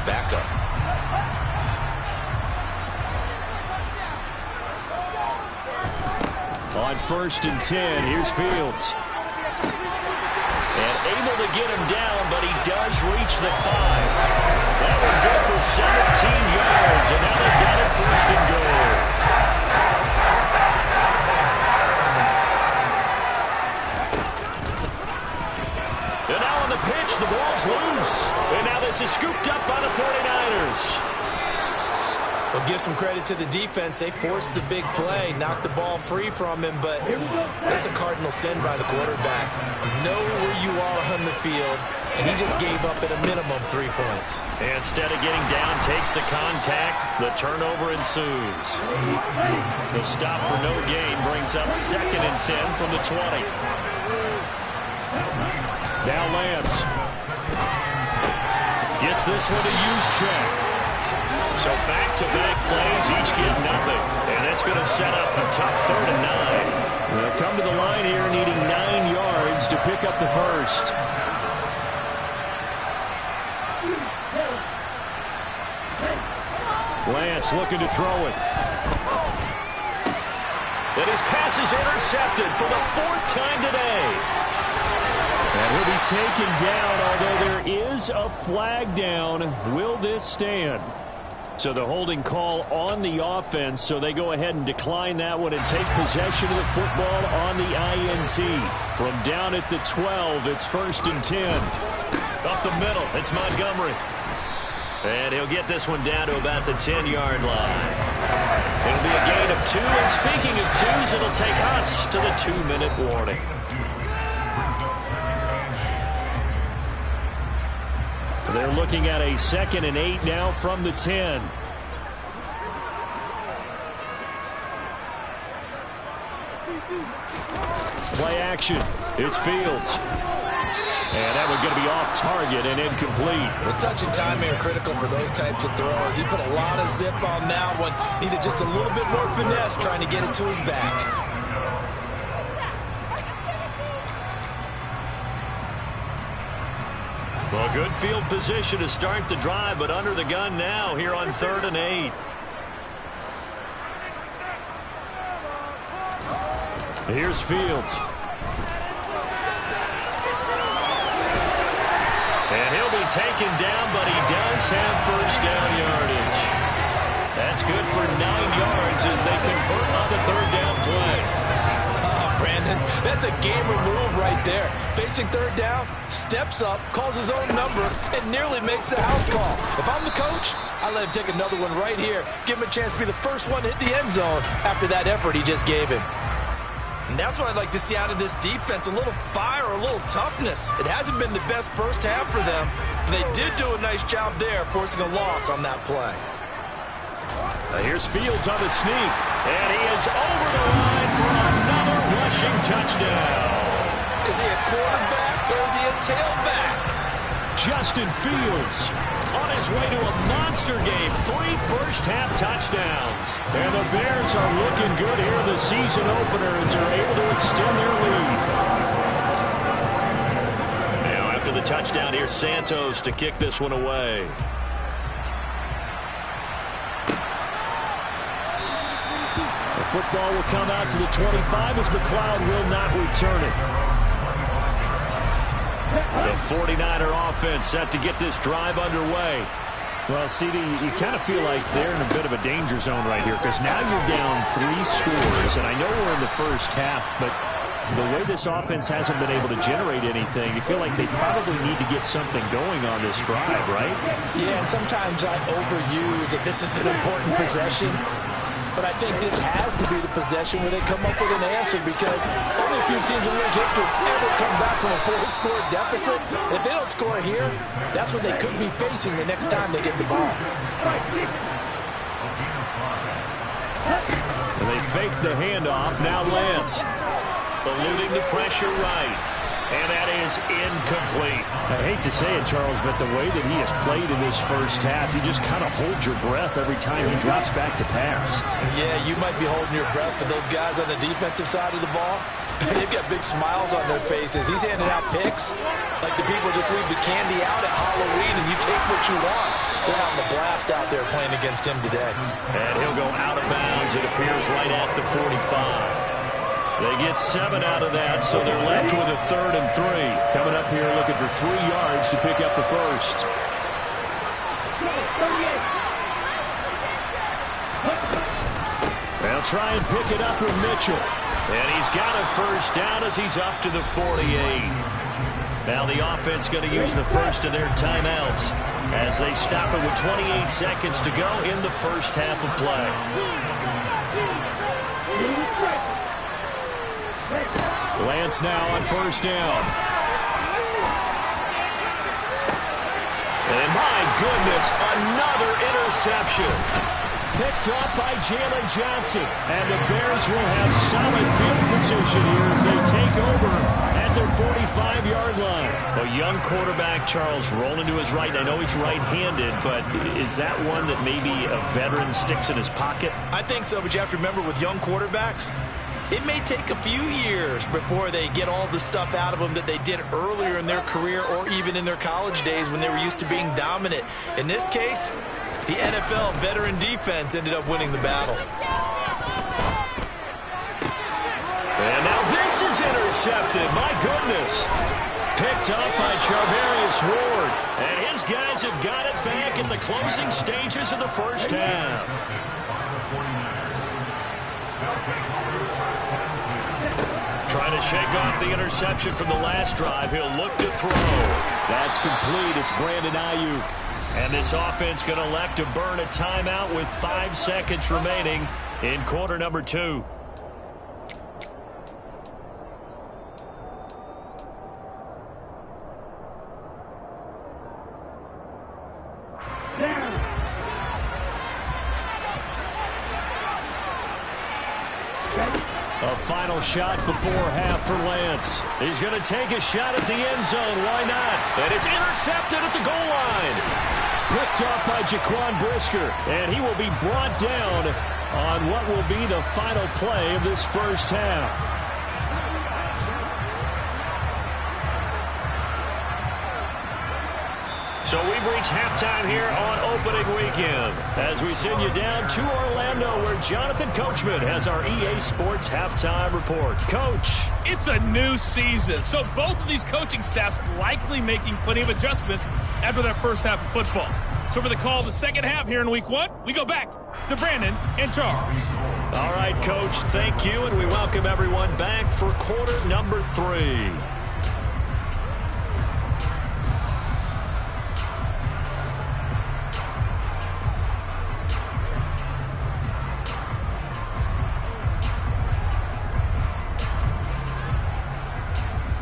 backup. On 1st and 10, here's Fields. And able to get him down, but he does reach the 5. That one good for 17 yards, and now they've got it 1st and goal. And now on the pitch, the ball's loose. And now this is scooped up by the 49ers. Well, give some credit to the defense. They forced the big play, knocked the ball free from him, but that's a cardinal sin by the quarterback. Know where you are on the field, and he just gave up at a minimum 3 points. And instead of getting down, takes the contact. The turnover ensues. The stop for no gain brings up 2nd and 10 from the 20. Now Lance gets this one to Juszczyk. So back-to-back plays, each get nothing. And that's going to set up a tough 3rd and 9. They'll come to the line here needing 9 yards to pick up the first. Lance looking to throw it. And his pass is intercepted for the 4th time today. And he'll be taken down, although there is a flag down. Will this stand? So the holding call on the offense, so they go ahead and decline that one and take possession of the football on the INT. From down at the 12, it's 1st and 10. Up the middle, it's Montgomery. And he'll get this one down to about the 10-yard line. It'll be a gain of 2, and speaking of 2s, it'll take us to the 2-minute warning. They're looking at a 2nd and 8 now from the 10. Play action. It's Fields. And that one's going to be off target and incomplete. The touch and time are critical for those types of throws. He put a lot of zip on that one. Needed just a little bit more finesse trying to get it to his back. Well, good field position to start the drive, but under the gun now here on 3rd and 8. Here's Fields. And he'll be taken down, but he does have 1st down yardage. That's good for 9 yards as they convert on the 3rd down play. Brandon, that's a gamer move right there. Facing 3rd down, steps up, calls his own number, and nearly makes the house call. If I'm the coach, I let him take another one right here. Give him a chance to be the first one to hit the end zone after that effort he just gave him. And that's what I'd like to see out of this defense, a little fire, a little toughness. It hasn't been the best first half for them, but they did do a nice job there, forcing a loss on that play. Here's Fields on the sneak, and he is over the line for another rushing touchdown. Is he a quarterback or is he a tailback? Justin Fields on his way to a monster game. 3 first-half touchdowns. And the Bears are looking good here. The season opener as they're able to extend their lead. Now after the touchdown, here's Santos to kick this one away. Football will come out to the 25 as McLeod will not return it. The 49er offense set to get this drive underway. Well, CD, you kind of feel like they're in a bit of a danger zone right here because now you're down 3 scores, and I know we're in the first half, but the way this offense hasn't been able to generate anything, you feel like they probably need to get something going on this drive, right? Yeah, and sometimes I overuse that this is an important possession. But I think this has to be the possession where they come up with an answer because only a few teams in league history have ever come back from a 4-score deficit. And if they don't score here, that's what they could be facing the next time they get the ball. And they fake the handoff. Now Lance eluding the pressure right. And that is incomplete. I hate to say it, Charles, but the way that he has played in this first half, you just kind of hold your breath every time he drops back to pass. Yeah, you might be holding your breath, but those guys on the defensive side of the ball, they've got big smiles on their faces. He's handing out picks like the people just leave the candy out at Halloween and you take what you want. They're having a blast out there playing against him today. And he'll go out of bounds, it appears, right at the 45. They get 7 out of that, so they're left with a 3rd and 3. Coming up here looking for 3 yards to pick up the first. They'll try and pick it up with Mitchell. And he's got a first down as he's up to the 48. Now the offense going to use the first of their timeouts as they stop it with 28 seconds to go in the first half of play. Lance now on first down. And my goodness, another interception. Picked up by Jalen Johnson. And the Bears will have solid field position here as they take over at their 45-yard line. A young quarterback, Charles, rolling to his right. I know he's right-handed, but is that one that maybe a veteran sticks in his pocket? I think so, but you have to remember with young quarterbacks, it may take a few years before they get all the stuff out of them that they did earlier in their career or even in their college days when they were used to being dominant. In this case, the NFL veteran defense ended up winning the battle. And now this is intercepted. My goodness. Picked up by Charvarius Ward. And his guys have got it back in the closing stages of the first half. Trying to shake off the interception from the last drive. He'll look to throw. That's complete. It's Brandon Ayuk. And this offense going to elect to burn a timeout with 5 seconds remaining in quarter number 2. A final shot before half for Lance. He's going to take a shot at the end zone. Why not? And it's intercepted at the goal line. Picked up by Jaquan Brisker. And he will be brought down on what will be the final play of this first half. So we've reached halftime here on opening weekend as we send you down to Orlando where Jonathan Coachman has our EA Sports halftime report. Coach. It's a new season, so both of these coaching staffs likely making plenty of adjustments after their first half of football. So for the call of the second half here in week 1, we go back to Brandon and Charles. All right, Coach, thank you, and we welcome everyone back for quarter number 3.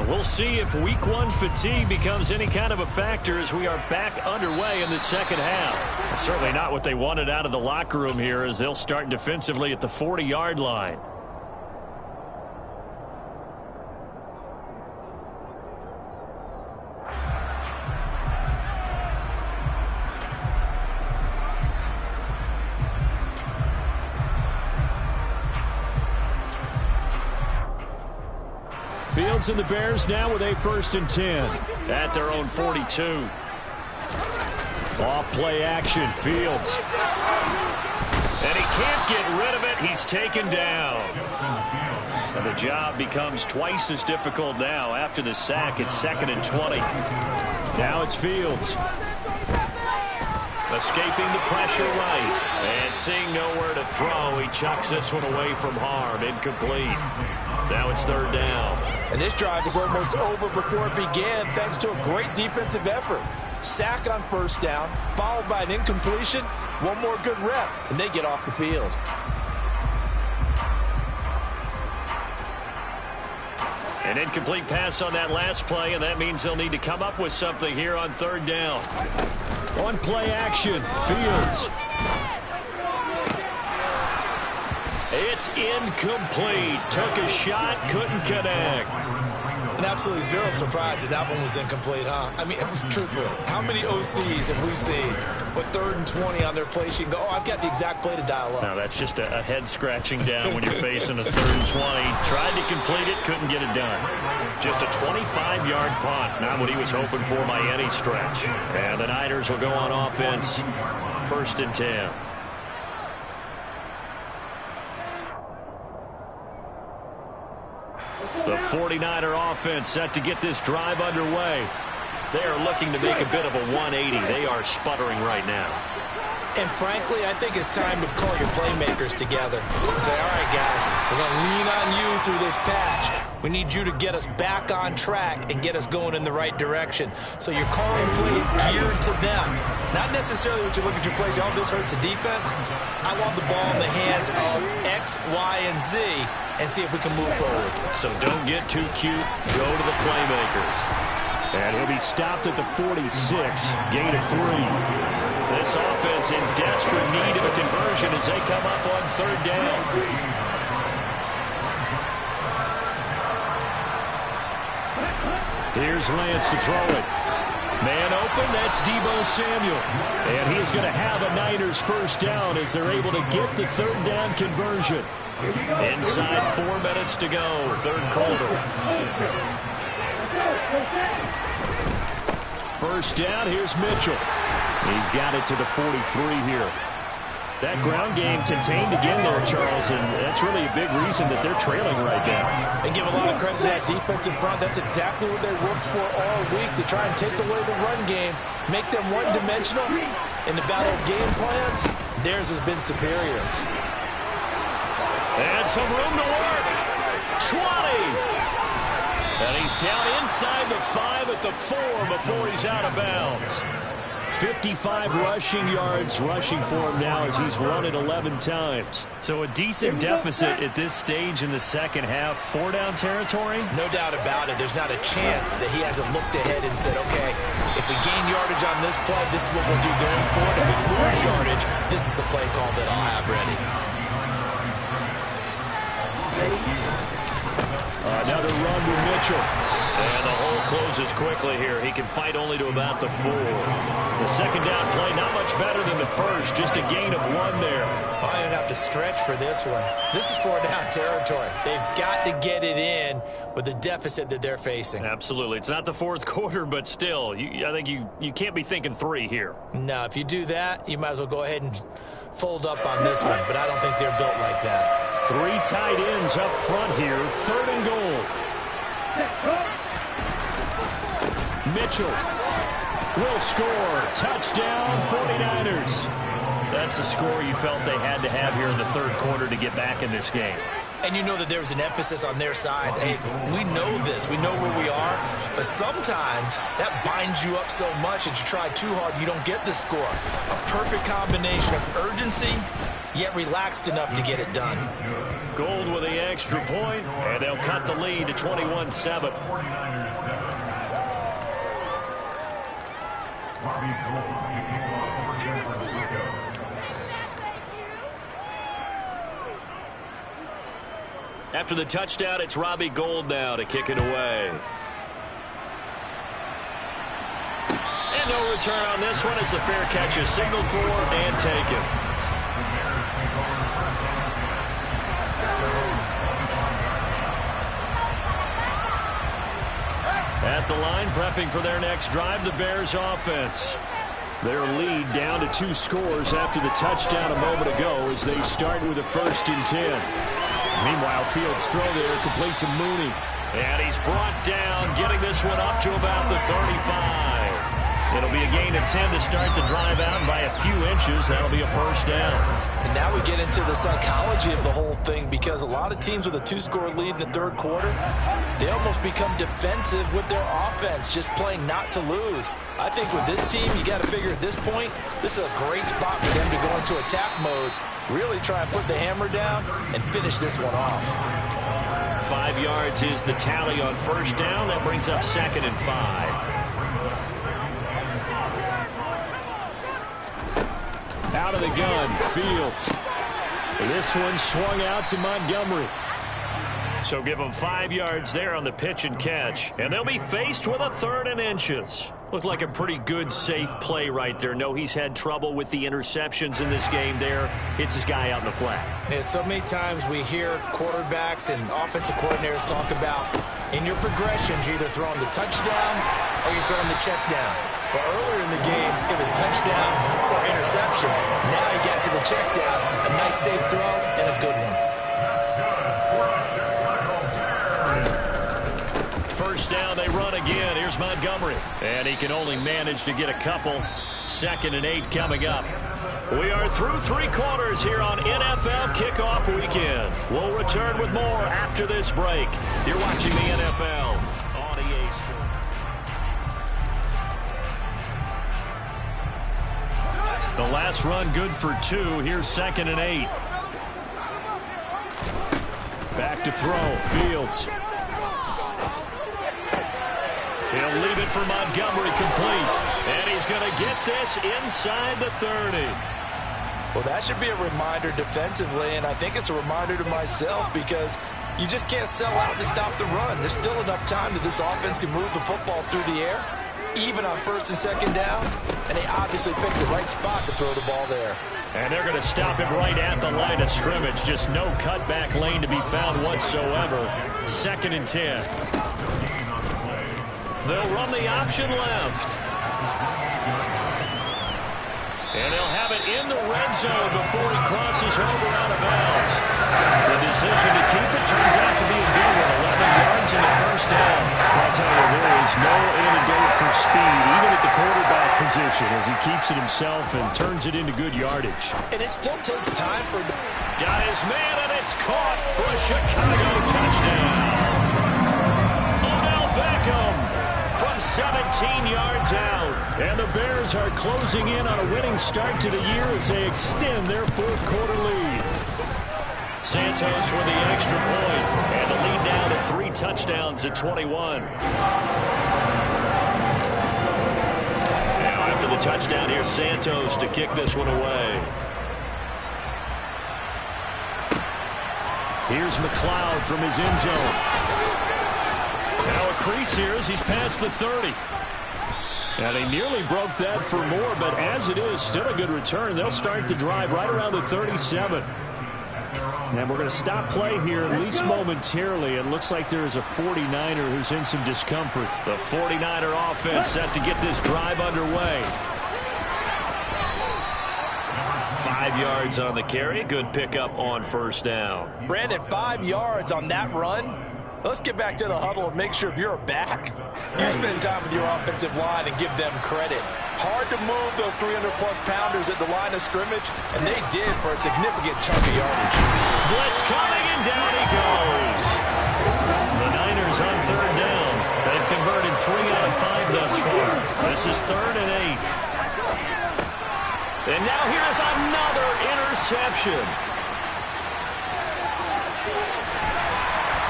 We'll see if week 1 fatigue becomes any kind of a factor as we are back underway in the second half. Certainly not what they wanted out of the locker room here as they'll start defensively at the 40-yard line. Fields and the Bears now with a 1st and 10. At their own 42. Off play action. Fields. And he can't get rid of it. He's taken down. And the job becomes twice as difficult now after the sack. It's 2nd and 20. Now it's Fields. Escaping the pressure right. And seeing nowhere to throw, he chucks this one away from harm. Incomplete. Now it's 3rd down. And this drive is almost over before it began thanks to a great defensive effort. Sack on 1st down, followed by an incompletion. One more good rep, and they get off the field. An incomplete pass on that last play, and that means they'll need to come up with something here on 3rd down. On play action, Fields. It's incomplete. Took a shot, couldn't connect. And absolutely zero surprise that that one was incomplete, huh? I mean, truthfully, how many OCs have we seen with 3rd and 20 on their play sheet and go, oh, I've got the exact play to dial up? No, that's just a head scratching down when you're facing a 3rd and 20. Tried to complete it, couldn't get it done. Just a 25-yard punt, not what he was hoping for by any stretch. And the Niners will go on offense, 1st and 10. The 49er offense set to get this drive underway. They are looking to make a bit of a 180. They are sputtering right now. And frankly, I think it's time to call your playmakers together and say, all right, guys, we're going to lean on you through this patch. We need you to get us back on track and get us going in the right direction. So you're calling plays geared to them. Not necessarily what you look at your plays, oh, this hurts the defense. I want the ball in the hands of X, Y, and Z and see if we can move forward. So don't get too cute. Go to the playmakers. And he'll be stopped at the 46. Gain of 3. This offense in desperate need of a conversion as they come up on 3rd down. Here's Lance to throw it. Man open, that's Deebo Samuel. And he is going to have a Niners 1st down as they're able to get the 3rd down conversion. Inside 4 minutes to go, 3rd quarter. 1st down, here's Mitchell. He's got it to the 43 here. That ground game contained again there, Charles, and that's really a big reason that they're trailing right now. And give a lot of credit to that defense in front. That's exactly what they worked for all week, to try and take away the run game, make them one-dimensional. In the battle of game plans, theirs has been superior. And some room to work. 20. And he's down inside the 5 at the 4 before he's out of bounds. 55 rushing yards rushing for him now as he's run it 11 times. So a decent deficit at this stage in the 2nd half. 4-down territory? No doubt about it. There's not a chance that he hasn't looked ahead and said, okay, if we gain yardage on this play, this is what we'll do going forward. If we lose yardage, this is the play call that I'll have ready. Another run with Mitchell. And the hole closes quickly here. He can fight only to about the 4. The 2nd down play, not much better than the 1st. Just a gain of 1 there. I don't have to stretch for this one. This is 4-down territory. They've got to get it in with the deficit that they're facing. Absolutely. It's not the 4th quarter, but still, I think you can't be thinking 3 here. No, if you do that, you might as well go ahead and fold up on this one. But I don't think they're built like that. 3 tight ends up front here. 3rd and goal. Mitchell will score. Touchdown, 49ers. That's a score you felt they had to have here in the 3rd quarter to get back in this game. And you know that there was an emphasis on their side. Hey, we know this. We know where we are. But sometimes that binds you up so much that you try too hard, you don't get the score. A perfect combination of urgency, yet relaxed enough to get it done. Gold with the extra point, and they'll cut the lead to 21-7. After the touchdown, it's Robbie Gould now to kick it away. And no return on this one as the fair catch is signaled for and taken. At the line, prepping for their next drive, the Bears offense. Their lead down to 2 scores after the touchdown a moment ago as they start with a 1st and 10. Meanwhile, Fields' throw there complete to Mooney. And he's brought down, getting this one up to about the 35. It'll be a gain of 10 to start the drive out by a few inches. That'll be a 1st down. And now we get into the psychology of the whole thing, because a lot of teams with a 2-score lead in the 3rd quarter, they almost become defensive with their offense, just playing not to lose. I think with this team, you got to figure at this point, this is a great spot for them to go into attack mode, really try and put the hammer down and finish this one off. 5 yards is the tally on 1st down. That brings up 2nd and 5. Out of the gun, Fields. This one swung out to Montgomery. So give them 5 yards there on the pitch and catch. And they'll be faced with a 3rd and inches. Looked like a pretty good, safe play right there. No, he's had trouble with the interceptions in this game there. Hits his guy out in the flat. Yeah, so many times we hear quarterbacks and offensive coordinators talk about in your progressions, you're either throwing the touchdown or you're throwing the check down. But earlier in the game, it was touchdown or interception. Now he got to the check down. A nice, safe throw and a good one. First down, they run again. Here's Montgomery. And he can only manage to get a couple. 2nd and 8 coming up. We are through 3 quarters here on NFL Kickoff Weekend. We'll return with more after this break. You're watching the NFL on EA Sports. The last run good for 2. Here's 2nd and 8. Back to throw. Fields. He'll leave it for Montgomery complete. And he's going to get this inside the 30. Well, that should be a reminder defensively, and I think it's a reminder to myself because you just can't sell out to stop the run. There's still enough time that this offense can move the football through the air, even on 1st and 2nd downs, and they obviously picked the right spot to throw the ball there. And they're going to stop him right at the line of scrimmage. Just no cutback lane to be found whatsoever. 2nd and 10. They'll run the option left. And they'll have it in the red zone before he crosses over out of bounds. The decision to keep it turns out to be a good one. 11 yards in the first down. I'll tell you, there is no antidote for speed, even at the quarterback position, as he keeps it himself and turns it into good yardage. And it still takes time for... Got his man, and it's caught for a Chicago touchdown. Odell Beckham from 17 yards out. And the Bears are closing in on a winning start to the year as they extend their 4th quarter lead. Santos with the extra point, and the lead down to 3 touchdowns at 21. Now after the touchdown, here's Santos to kick this one away. Here's McLeod from his end zone. Now a crease here as he's past the 30. And they nearly broke that for more, but as it is, still a good return. They'll start the drive right around the 37. And we're going to stop play here, at least momentarily. It looks like there is a 49er who's in some discomfort. The 49er offense set to get this drive underway. 5 yards on the carry. Good pickup on 1st down. Brandon, 5 yards on that run. Let's get back to the huddle and make sure if you're a back, you spend time with your offensive line and give them credit. Hard to move those 300-plus pounders at the line of scrimmage, and they did for a significant chunk of yardage. Blitz coming, and down he goes. The Niners on 3rd down. They've converted 3 out of 5 thus far. This is 3rd and 8. And now here's another interception.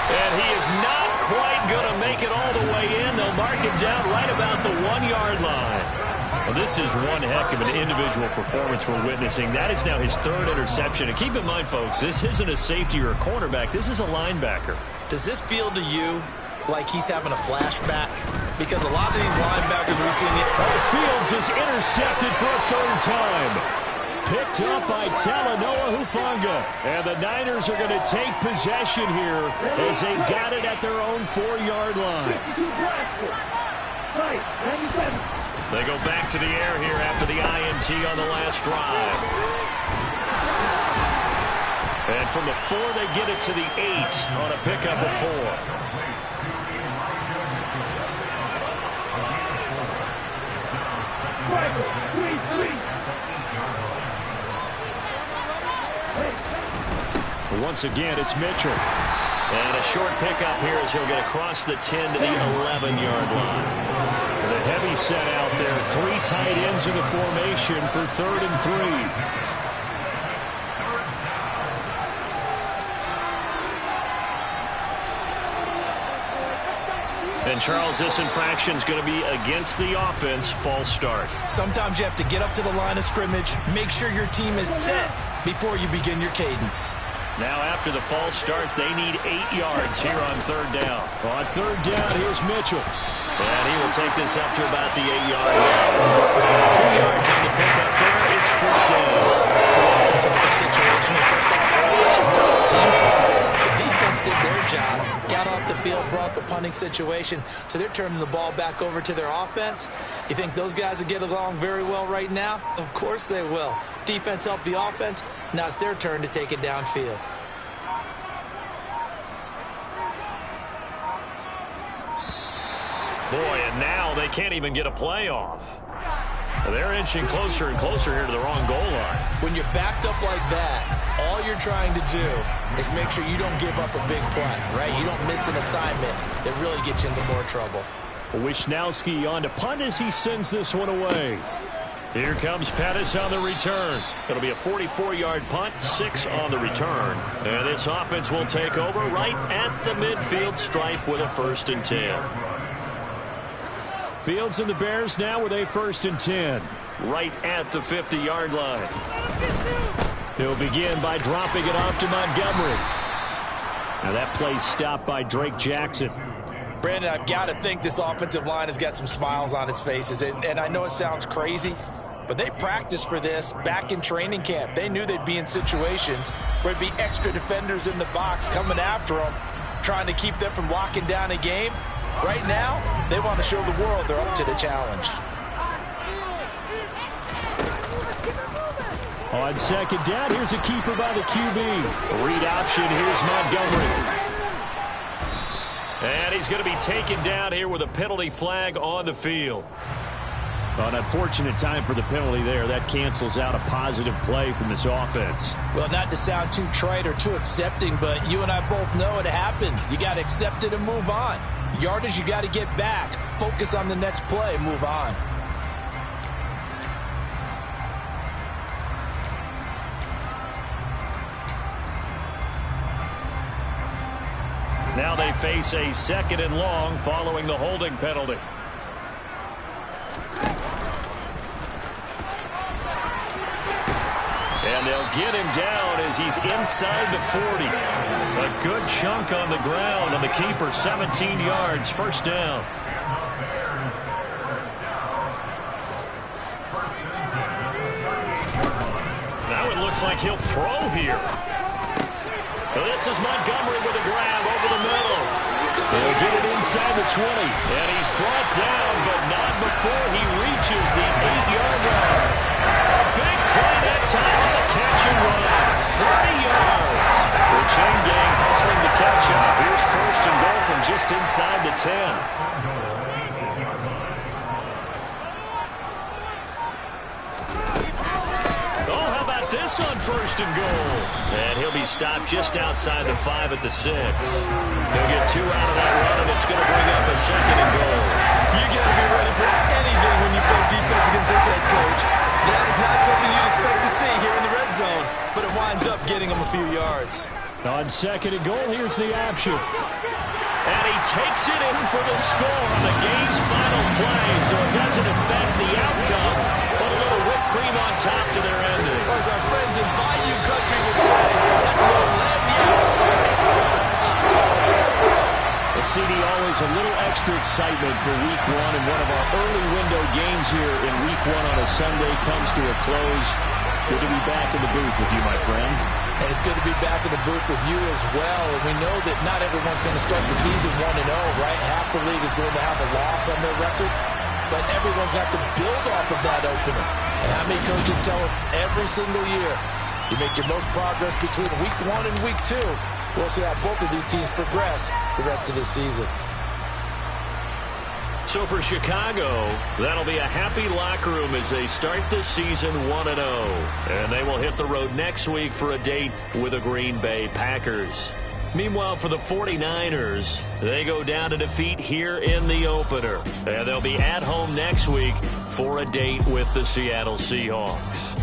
And he is not quite going to make it all the way in. They'll mark him down right about the 1-yard line. Well, this is one heck of an individual performance we're witnessing. That is now his 3rd interception. And keep in mind, folks, this isn't a safety or a cornerback. This is a linebacker. Does this feel to you like he's having a flashback? Because a lot of these linebackers we see in the... Fields is intercepted for a 3rd time. Picked up by Talanoa Hufanga. And the Niners are going to take possession here as they got it at their own 4-yard line. They go back to the air here after the INT on the last drive. And from the 4, they get it to the 8 on a pickup of 4. Once again, it's Mitchell. And a short pickup here as he'll get across the 10 to the 11-yard line. The heavy set out there. 3 tight ends in the formation for 3rd and 3. And Charles, this infraction is going to be against the offense. False start. Sometimes you have to get up to the line of scrimmage, make sure your team is set before you begin your cadence. Now after the false start, they need 8 yards here on third down. On third down, here's Mitchell. And he will take this up to about the 8-yard line. 2 yards on the pickup there. It's fourth down. Type of situation in football. Let's just call it team football. The defense did their job, got off the field, brought the punting situation, so they're turning the ball back over to their offense. You think those guys will get along very well right now? Of course they will. Defense helped the offense. Now it's their turn to take it downfield. Boy, and now they can't even get a play off. They're inching closer and closer here to the wrong goal line. When you're backed up like that, all you're trying to do is make sure you don't give up a big play, right? You don't miss an assignment that really gets you into more trouble. Wisnowski on to punt as he sends this one away. Here comes Pettis on the return. It'll be a 44-yard punt, 6 on the return. And this offense will take over right at the midfield stripe with a 1st and 10. Fields and the Bears now with a 1st and 10. Right at the 50-yard line. He'll begin by dropping it off to Montgomery. Now that play stopped by Drake Jackson. Brandon, I've got to think this offensive line has got some smiles on its faces. And I know it sounds crazy, but they practiced for this back in training camp. They knew they'd be in situations where there'd be extra defenders in the box coming after them, trying to keep them from locking down a game. Right now, they want to show the world they're up to the challenge. On second down, here's a keeper by the QB. Read option, here's Montgomery. And he's going to be taken down here with a penalty flag on the field. An unfortunate time for the penalty there. That cancels out a positive play from this offense. Well, not to sound too trite or too accepting, but you and I both know it happens. You got to accept it and move on. Yardage, you got to get back. Focus on the next play. Move on. Now they face a 2nd and long following the holding penalty. And they'll get him down as he's inside the 40. A good chunk on the ground on the keeper, 17 yards, 1st down. Now it looks like he'll throw here. This is Montgomery with a grab over the middle. He'll get it inside the 20. And he's brought down, but not before he reaches the 8-yard line. A big play that time on the catch and run. 30 yards. The chain gang hustling to catch up. Here's 1st and goal from just inside the 10. On 1st and goal. And he'll be stopped just outside the 5 at the 6. He'll get 2 out of that run, and it's going to bring up a 2nd and goal. You got to be ready for anything when you play defense against this head coach. That is not something you'd expect to see here in the red zone, but it winds up getting him a few yards. On 2nd and goal, here's the option. And he takes it in for the score on the game's final play, so it doesn't affect the outcome, but a little whipped cream on top to their ending. Or as our friends in Bayou Country would say, that's a little lagniappe extra on top. Well, CD, always a little extra excitement for Week 1, and one of our early window games here in Week 1 on a Sunday comes to a close. Good to be back in the booth with you, my friend. And it's good to be back in the booth with you as well. And we know that not everyone's going to start the season 1-0, right? Half the league is going to have a loss on their record. But everyone's got to build off of that opener. And how many coaches tell us every single year, you make your most progress between Week 1 and Week 2. We'll see how both of these teams progress the rest of this season. So for Chicago, that'll be a happy locker room as they start this season 1-0. And they will hit the road next week for a date with the Green Bay Packers. Meanwhile, for the 49ers, they go down to defeat here in the opener. And they'll be at home next week for a date with the Seattle Seahawks.